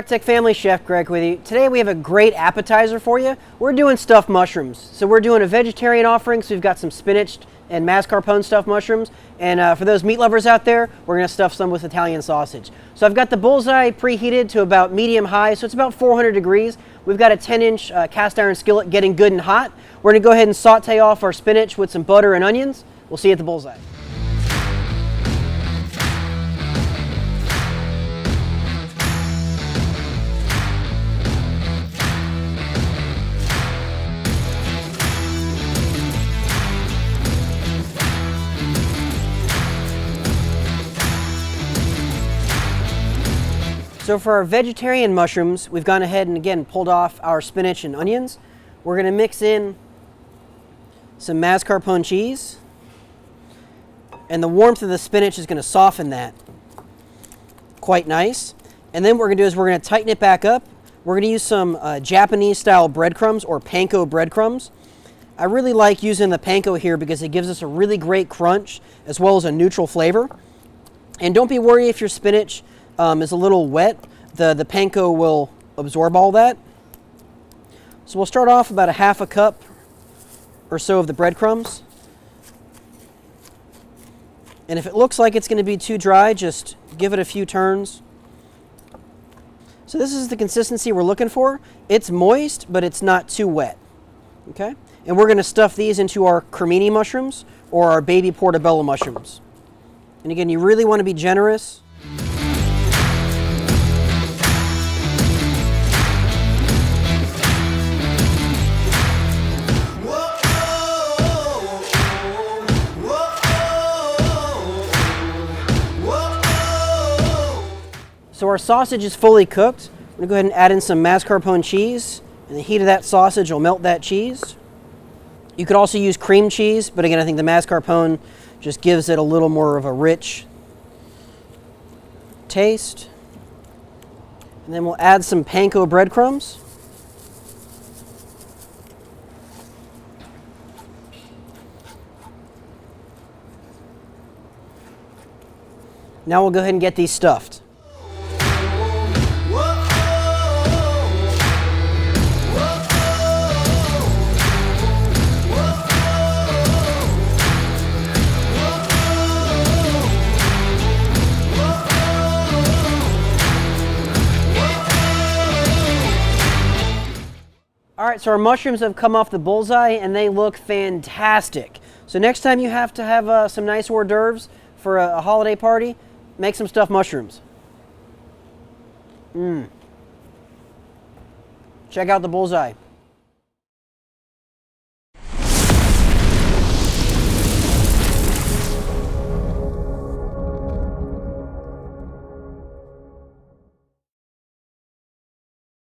REC TEC family, Chef Greg with you. Today we have a great appetizer for you. We're doing stuffed mushrooms. So we're doing a vegetarian offering, so we've got some spinach and mascarpone stuffed mushrooms. And for those meat lovers out there, we're gonna stuff some with Italian sausage. So I've got the bullseye preheated to about medium high, so it's about 400 degrees. We've got a 10-inch cast iron skillet getting good and hot. We're gonna go ahead and saute off our spinach with some butter and onions. We'll see you at the bullseye. So for our vegetarian mushrooms, we've gone ahead and again pulled off our spinach and onions. We're going to mix in some mascarpone cheese, and the warmth of the spinach is going to soften that quite nice. And then what we're going to do is we're going to tighten it back up. We're going to use some Japanese style breadcrumbs or Panko breadcrumbs. I really like using the Panko here because it gives us a really great crunch as well as a neutral flavor. And don't be worried if your spinach is a little wet. The Panko will absorb all that. So we'll start off about a half a cup or so of the breadcrumbs. And if it looks like it's going to be too dry, just give it a few turns. So this is the consistency we're looking for. It's moist, but it's not too wet. Okay? And we're going to stuff these into our Cremini mushrooms or our baby Portobello mushrooms. And again, you really want to be generous. So our sausage is fully cooked. I'm going to go ahead and add in some mascarpone cheese, and the heat of that sausage will melt that cheese. You could also use cream cheese, but again, I think the mascarpone just gives it a little more of a rich taste. And then we'll add some Panko breadcrumbs. Now we'll go ahead and get these stuffed. All right, so our mushrooms have come off the bullseye and they look fantastic. So next time you have to have some nice hors d'oeuvres for a holiday party, make some stuffed mushrooms. Check out the bullseye.